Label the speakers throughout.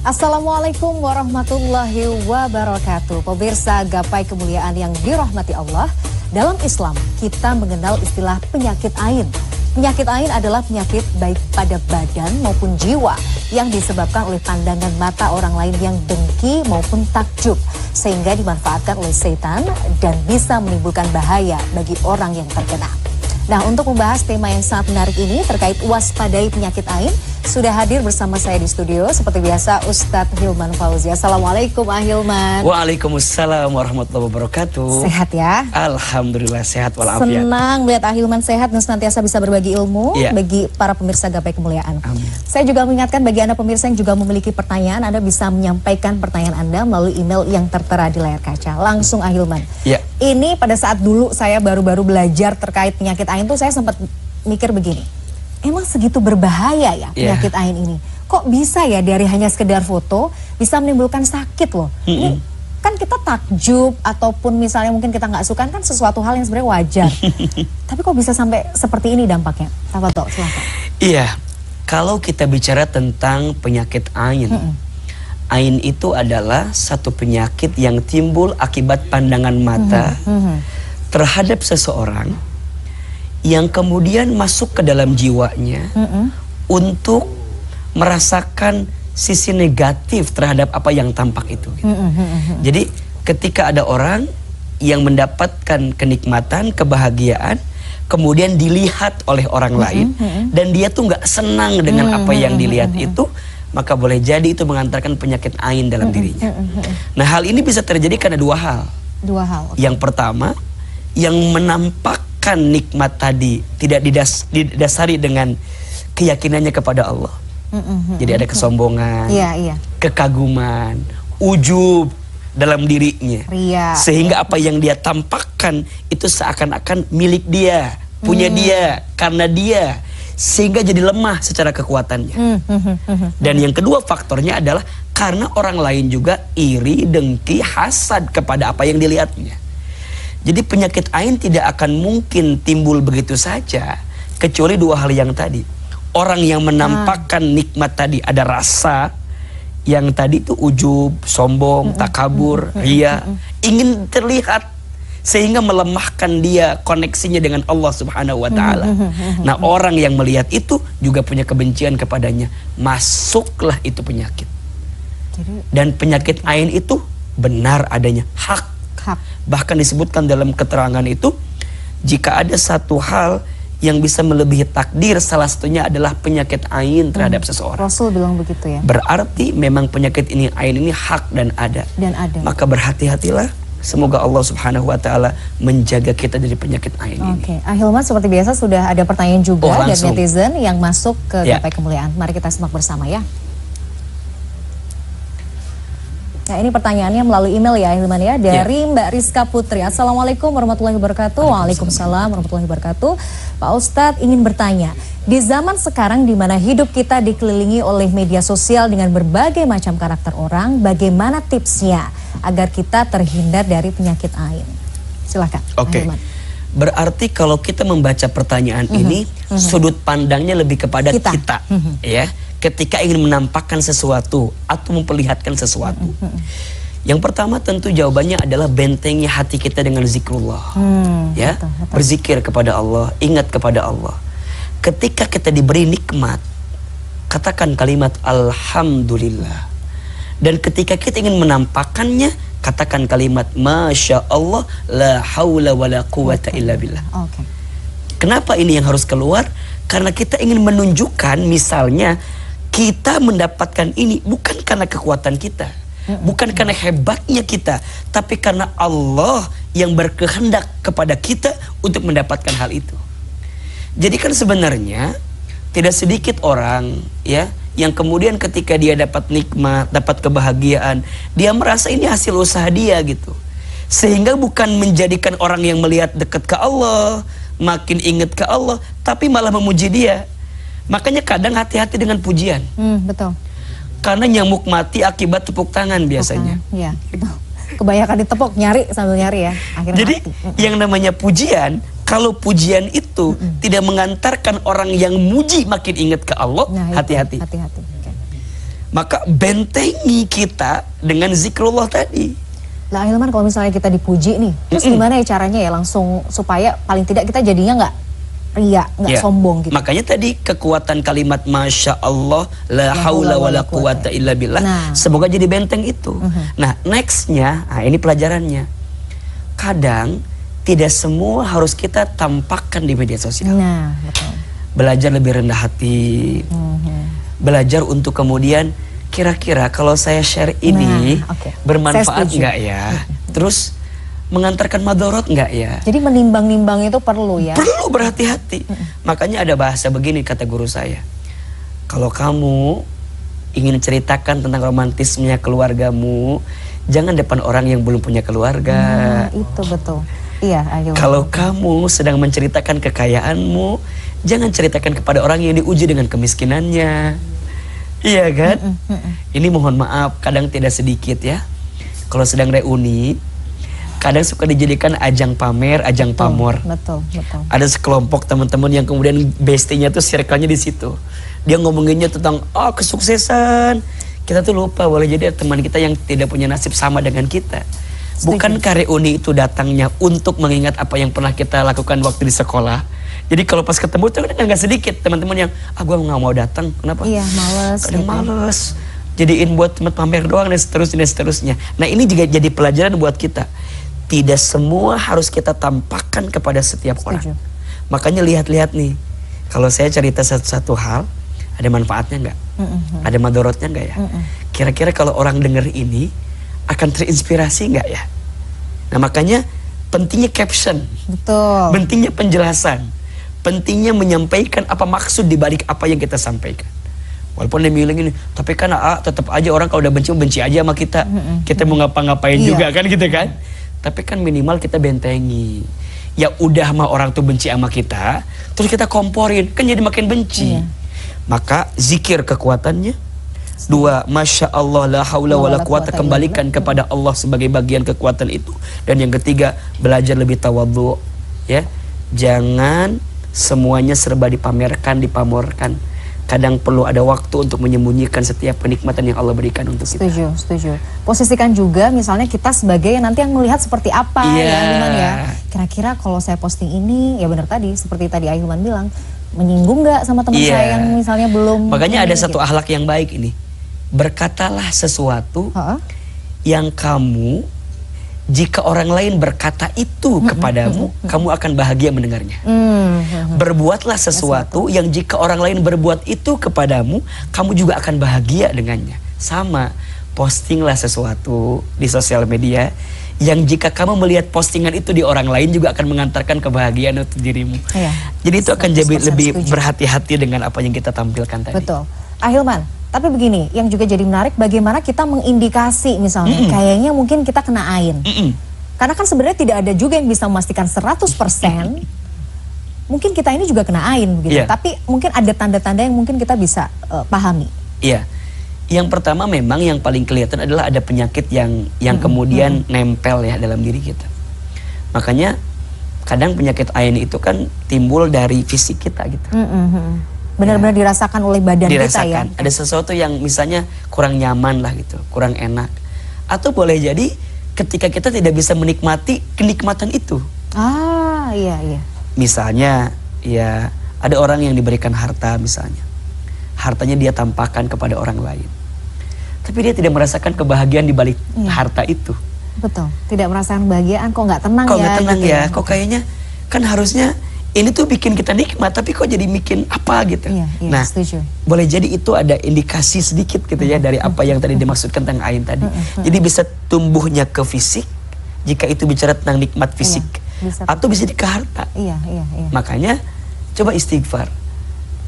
Speaker 1: Assalamualaikum warahmatullahi wabarakatuh. Pemirsa gapai kemuliaan yang dirahmati Allah, dalam Islam kita mengenal istilah penyakit ain. Penyakit ain adalah penyakit baik pada badan maupun jiwa yang disebabkan oleh pandangan mata orang lain yang dengki maupun takjub, sehingga dimanfaatkan oleh setan dan bisa menimbulkan bahaya bagi orang yang terkena. Nah, untuk membahas tema yang sangat menarik ini terkait waspadai penyakit ain, sudah hadir bersama saya di studio seperti biasa Ustadz Hilman Fauzi. Assalamualaikum Ahilman.
Speaker 2: Waalaikumsalam warahmatullahi wabarakatuh.
Speaker 1: Sehat ya?
Speaker 2: Alhamdulillah sehat walafiat.
Speaker 1: Senang melihat Ahilman sehat dan senantiasa bisa berbagi ilmu bagi para pemirsa gapai kemuliaan.
Speaker 2: Amin.
Speaker 1: Saya juga mengingatkan bagi Anda pemirsa yang juga memiliki pertanyaan, Anda bisa menyampaikan pertanyaan Anda melalui email yang tertera di layar kaca. Langsung Ahilman.
Speaker 2: Ya.
Speaker 1: Ini pada saat dulu saya baru-baru belajar terkait penyakit ain tuh saya sempat mikir begini. Emang segitu berbahaya ya penyakit ain ini? Kok bisa ya dari hanya sekedar foto bisa menimbulkan sakit loh? Ini kan kita takjub ataupun misalnya mungkin kita nggak suka kan sesuatu hal yang sebenarnya wajar. Tapi kok bisa sampai seperti ini dampaknya? Tafadhol, silakan.
Speaker 2: Iya, kalau kita bicara tentang penyakit ain, ain itu adalah satu penyakit yang timbul akibat pandangan mata terhadap seseorang yang kemudian masuk ke dalam jiwanya untuk merasakan sisi negatif terhadap apa yang tampak itu. Jadi ketika ada orang yang mendapatkan kenikmatan, kebahagiaan, kemudian dilihat oleh orang lain dan dia tuh nggak senang dengan apa yang dilihat itu, maka boleh jadi itu mengantarkan penyakit ain dalam dirinya. Nah, hal ini bisa terjadi karena dua hal. Yang pertama, yang menampakkan nikmat tadi tidak didasari dengan keyakinannya kepada Allah. Jadi ada kesombongan, kekaguman, ujub dalam dirinya, sehingga apa yang dia tampakkan itu seakan-akan milik dia, punya dia, karena dia, sehingga jadi lemah secara kekuatannya. Dan yang kedua faktornya adalah karena orang lain juga iri, dengki, hasad kepada apa yang dilihatnya. Jadi penyakit ain tidak akan mungkin timbul begitu saja kecuali dua hal yang tadi. Orang yang menampakkan nikmat tadi ada rasa yang tadi itu ujub, sombong, takabur, ria, ingin terlihat sehingga melemahkan dia koneksinya dengan Allah Subhanahu wa taala. Nah, orang yang melihat itu juga punya kebencian kepadanya. Masuklah itu penyakit. Dan penyakit ain itu benar adanya, hak. Bahkan disebutkan dalam keterangan itu, jika ada satu hal yang bisa melebihi takdir, salah satunya adalah penyakit ain terhadap seseorang.
Speaker 1: Rasul bilang begitu ya.
Speaker 2: Berarti memang penyakit ini, ain ini hak dan ada. Maka berhati-hatilah. Semoga Allah Subhanahu wa taala menjaga kita dari penyakit ain ini.
Speaker 1: Oke, Ahilman seperti biasa sudah ada pertanyaan juga dari netizen yang masuk ke gapai kemuliaan. Mari kita simak bersama ya. Nah, ini pertanyaannya melalui email ya Ahilman ya, dari Mbak Rizka Putri. Assalamualaikum warahmatullahi wabarakatuh. Waalaikumsalam warahmatullahi wabarakatuh. Pak Ustadz ingin bertanya, di zaman sekarang di mana hidup kita dikelilingi oleh media sosial dengan berbagai macam karakter orang, bagaimana tipsnya agar kita terhindar dari penyakit ain? Silakan.
Speaker 2: Oke. Berarti kalau kita membaca pertanyaan ini, sudut pandangnya lebih kepada kita ya. Ketika ingin menampakkan sesuatu atau memperlihatkan sesuatu. Yang pertama tentu jawabannya adalah bentengnya hati kita dengan zikrullah. Ya, berzikir kepada Allah, ingat kepada Allah. Ketika kita diberi nikmat, katakan kalimat alhamdulillah. Dan ketika kita ingin menampakkannya, katakan kalimat masya Allah la haula wala quwata illa billah. Kenapa ini yang harus keluar? Karena kita ingin menunjukkan misalnya kita mendapatkan ini bukan karena kekuatan kita, bukan karena hebatnya kita, tapi karena Allah yang berkehendak kepada kita untuk mendapatkan hal itu. Jadi kan sebenarnya tidak sedikit orang ya yang kemudian ketika dia dapat nikmat, dapat kebahagiaan, dia merasa ini hasil usaha dia gitu. Sehingga bukan menjadikan orang yang melihat dekat ke Allah, makin ingat ke Allah, tapi malah memuji dia. Makanya kadang hati-hati dengan pujian.
Speaker 1: Betul.
Speaker 2: Karena nyamuk mati akibat tepuk tangan biasanya.
Speaker 1: Iya, betul. Kebanyakan ditepok, nyari sambil nyari ya. Akhirnya
Speaker 2: Jadi
Speaker 1: mati.
Speaker 2: yang namanya pujian, kalau pujian itu tidak mengantarkan orang yang muji makin ingat ke Allah,
Speaker 1: Nah, itu,
Speaker 2: hati-hati.
Speaker 1: Hati-hati. Oke.
Speaker 2: Maka bentengi kita dengan zikrullah tadi.
Speaker 1: Lah Hilman, kalau misalnya kita dipuji nih, terus gimana ya caranya ya langsung supaya paling tidak kita jadinya nggak ria, nggak
Speaker 2: Ya,
Speaker 1: sombong gitu.
Speaker 2: Makanya tadi kekuatan kalimat Masya Allah la haula wa la quwata illa billah,
Speaker 1: Nah.
Speaker 2: semoga jadi benteng itu. Nah nextnya, ini pelajarannya. Kadang tidak semua harus kita tampakkan di media sosial.
Speaker 1: Nah, betul.
Speaker 2: Belajar lebih rendah hati, belajar untuk kemudian kira-kira kalau saya share ini
Speaker 1: Nah, oke. Saya
Speaker 2: bermanfaat
Speaker 1: setuju.
Speaker 2: nggak ya? Terus mengantarkan madorot nggak ya?
Speaker 1: Jadi menimbang-nimbang itu perlu ya.
Speaker 2: Perlu berhati-hati. Makanya ada bahasa begini kata guru saya. Kalau kamu ingin ceritakan tentang romantisnya keluargamu, jangan depan orang yang belum punya keluarga.
Speaker 1: Nah, itu betul. Iya, ayo.
Speaker 2: Kalau kamu sedang menceritakan kekayaanmu, jangan ceritakan kepada orang yang diuji dengan kemiskinannya. Iya kan? Ini mohon maaf, kadang tidak sedikit ya. Kalau sedang reuni, kadang suka dijadikan ajang pamer, ajang pamor.
Speaker 1: Betul.
Speaker 2: Ada sekelompok teman-teman yang kemudian bestinya tuh circle-nya di situ. Dia ngomonginnya tentang kesuksesan. Kita tuh lupa boleh jadi teman kita yang tidak punya nasib sama dengan kita. Bukankah reuni itu datangnya untuk mengingat apa yang pernah kita lakukan waktu di sekolah? Jadi kalau pas ketemu tuh kan nggak sedikit teman-teman yang gue nggak mau datang. Kenapa?
Speaker 1: Iya, males.
Speaker 2: Kadang males. Jadiin buat tempat pamer doang dan seterusnya. Nah ini juga jadi pelajaran buat kita. Tidak semua harus kita tampakkan kepada setiap orang. Makanya lihat-lihat nih. Kalau saya cerita satu hal, ada manfaatnya nggak? Ada madorotnya nggak ya? Kira-kira kalau orang dengar ini akan terinspirasi nggak ya? Nah makanya pentingnya caption.
Speaker 1: Betul.
Speaker 2: Pentingnya penjelasan. Pentingnya menyampaikan apa maksud dibalik apa yang kita sampaikan. Walaupun dia bilang gini, tapi kan tetap aja orang kalau udah benci aja sama kita. Kita mau ngapa-ngapain juga kan gitu kan? Tapi kan minimal kita bentengi. Ya udah mah orang tuh benci sama kita, terus kita komporin, kan jadi makin benci. Maka zikir kekuatannya. 2, Masya Allah la haula wa la quwata, kembalikan kepada Allah sebagai bagian kekuatan itu. Dan yang ketiga, belajar lebih tawadhu. Ya, jangan semuanya serba dipamerkan, dipamorkan. Kadang perlu ada waktu untuk menyembunyikan setiap kenikmatan yang Allah berikan untuk kita.
Speaker 1: Setuju. Posisikan juga misalnya kita sebagai nanti yang melihat seperti apa ya Hilman ya. Kira-kira kalau saya posting ini, ya benar tadi, seperti tadi Hilman bilang, menyinggung nggak sama teman saya yang misalnya belum.
Speaker 2: Makanya ada satu akhlak yang baik ini. Berkatalah sesuatu yang kamu, jika orang lain berkata itu kepadamu, kamu akan bahagia mendengarnya. Berbuatlah sesuatu yang jika orang lain berbuat itu kepadamu, kamu juga akan bahagia dengannya. Sama, postinglah sesuatu di sosial media yang jika kamu melihat postingan itu di orang lain juga akan mengantarkan kebahagiaan untuk dirimu. Jadi itu akan jadi lebih berhati-hati dengan apa yang kita tampilkan tadi.
Speaker 1: Betul. Hilman, tapi begini, yang juga jadi menarik bagaimana kita mengindikasi misalnya, kayaknya mungkin kita kena ain. Karena kan sebenarnya tidak ada juga yang bisa memastikan 100%, mungkin kita ini juga kena ain gitu. Tapi mungkin ada tanda-tanda yang mungkin kita bisa pahami.
Speaker 2: Iya. Yang pertama memang yang paling kelihatan adalah ada penyakit yang kemudian nempel ya dalam diri kita. Makanya kadang penyakit ain itu kan timbul dari fisik kita gitu.
Speaker 1: Benar-benar dirasakan oleh badan kita ya.
Speaker 2: Ada sesuatu yang misalnya kurang nyaman lah gitu, kurang enak. Atau boleh jadi ketika kita tidak bisa menikmati kenikmatan itu.
Speaker 1: Iya.
Speaker 2: Misalnya ya ada orang yang diberikan harta misalnya. Hartanya dia tampakkan kepada orang lain. Tapi dia tidak merasakan kebahagiaan di balik harta itu.
Speaker 1: Betul, tidak merasakan kebahagiaan, kok nggak tenang ya.
Speaker 2: Kok nggak tenang
Speaker 1: gitu
Speaker 2: ya, kok kayaknya kan harusnya ini tuh bikin kita nikmat, tapi kok jadi bikin apa gitu. Nah,
Speaker 1: setuju.
Speaker 2: boleh jadi itu ada indikasi sedikit gitu ya dari apa yang tadi dimaksudkan tentang ain tadi. Jadi bisa tumbuhnya ke fisik, jika itu bicara tentang nikmat fisik, atau bisa ke harta. Makanya coba istighfar.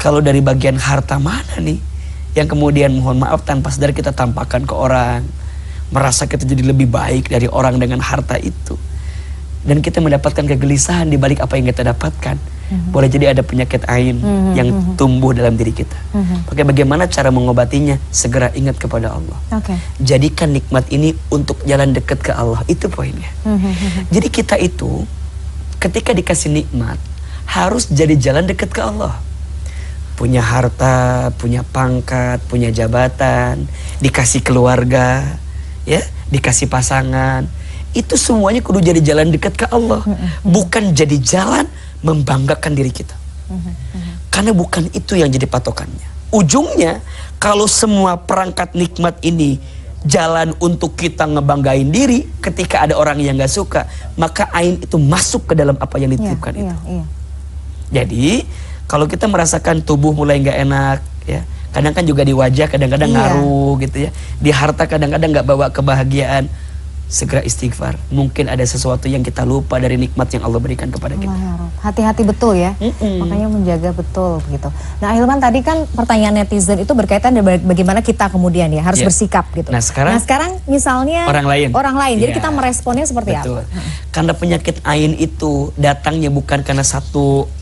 Speaker 2: Kalau dari bagian harta mana nih yang kemudian mohon maaf tanpa sadar kita tampakkan ke orang, merasa kita jadi lebih baik dari orang dengan harta itu. dan kita mendapatkan kegelisahan di balik apa yang kita dapatkan, boleh jadi ada penyakit ain yang tumbuh dalam diri kita. Maka bagaimana cara mengobatinya? Segera ingat kepada Allah. Jadikan nikmat ini untuk jalan dekat ke Allah. Itu poinnya. Jadi kita itu ketika dikasih nikmat harus jadi jalan dekat ke Allah. Punya harta, punya pangkat, punya jabatan, dikasih keluarga, ya, dikasih pasangan, itu semuanya kudu jadi jalan dekat ke Allah, bukan jadi jalan membanggakan diri kita. Karena bukan itu yang jadi patokannya. Ujungnya kalau semua perangkat nikmat ini jalan untuk kita ngebanggain diri, ketika ada orang yang gak suka, maka ain itu masuk ke dalam apa yang dititipkan itu. Jadi kalau kita merasakan tubuh mulai gak enak, ya, kadang kan juga di wajah kadang-kadang ngaruh gitu ya, di harta kadang-kadang gak bawa kebahagiaan, segera istighfar. Mungkin ada sesuatu yang kita lupa dari nikmat yang Allah berikan kepada kita.
Speaker 1: Hati-hati betul ya, makanya menjaga betul gitu. Nah Hilman, tadi kan pertanyaan netizen itu berkaitan dengan bagaimana kita kemudian ya harus bersikap gitu.
Speaker 2: Nah sekarang
Speaker 1: misalnya orang lain, jadi kita meresponnya seperti
Speaker 2: betul.
Speaker 1: apa?
Speaker 2: Karena penyakit ain itu datangnya bukan karena satu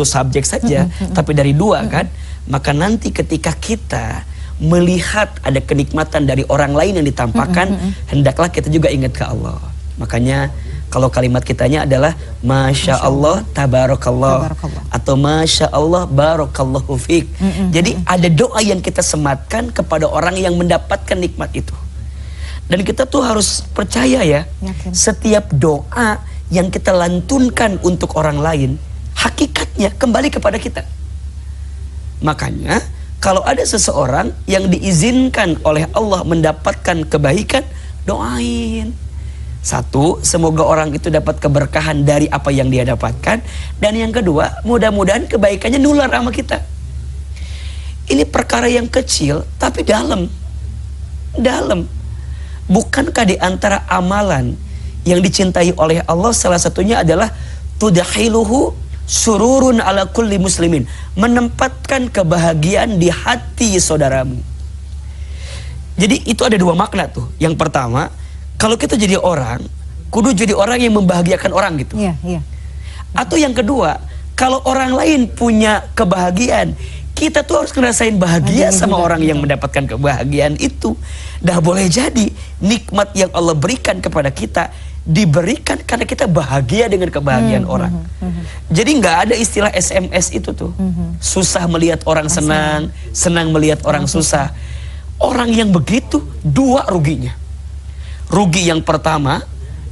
Speaker 2: subjek saja, tapi dari dua kan. Maka nanti ketika kita melihat ada kenikmatan dari orang lain yang ditampakkan, hendaklah kita juga ingat ke Allah. Makanya kalau kalimat kitanya adalah Masya Allah tabarakallah, atau Masya Allah barakallahu fiq. Jadi ada doa yang kita sematkan kepada orang yang mendapatkan nikmat itu. Dan kita tuh harus percaya ya, setiap doa yang kita lantunkan untuk orang lain, hakikatnya kembali kepada kita. Makanya kalau ada seseorang yang diizinkan oleh Allah mendapatkan kebaikan, doain. Satu, semoga orang itu dapat keberkahan dari apa yang dia dapatkan. Dan yang kedua, mudah-mudahan kebaikannya nular sama kita. Ini perkara yang kecil, tapi dalam. Bukankah di antara amalan yang dicintai oleh Allah, salah satunya adalah tudahiluhu sururun ala kulli muslimin, menempatkan kebahagiaan di hati saudaramu. Jadi itu ada dua makna tuh. Yang pertama, kalau kita jadi orang, kudu jadi orang yang membahagiakan orang gitu. Atau yang kedua, kalau orang lain punya kebahagiaan, kita tuh harus ngerasain bahagia sama orang yang mendapatkan kebahagiaan itu. Dah boleh jadi nikmat yang Allah berikan kepada kita diberikan karena kita bahagia dengan kebahagiaan orang. Jadi nggak ada istilah SMS itu tuh. Susah melihat orang senang, senang melihat orang susah. Orang yang begitu dua ruginya. Rugi yang pertama,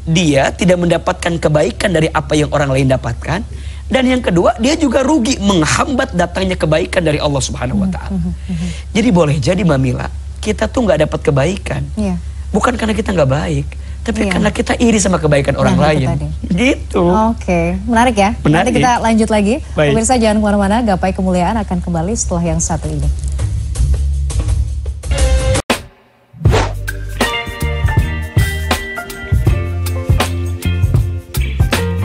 Speaker 2: dia tidak mendapatkan kebaikan dari apa yang orang lain dapatkan. Dan yang kedua, dia juga rugi menghambat datangnya kebaikan dari Allah Subhanahu wa Ta'ala. Jadi boleh jadi Mbak Mila, kita tuh nggak dapat kebaikan, bukan karena kita nggak baik, tapi karena kita iri sama kebaikan orang lain. Gitu.
Speaker 1: Oke, menarik ya.
Speaker 2: Menarik.
Speaker 1: Nanti kita lanjut lagi.
Speaker 2: Baik.
Speaker 1: Pemirsa jangan kemana-mana, Gapai Kemuliaan akan kembali setelah yang satu ini.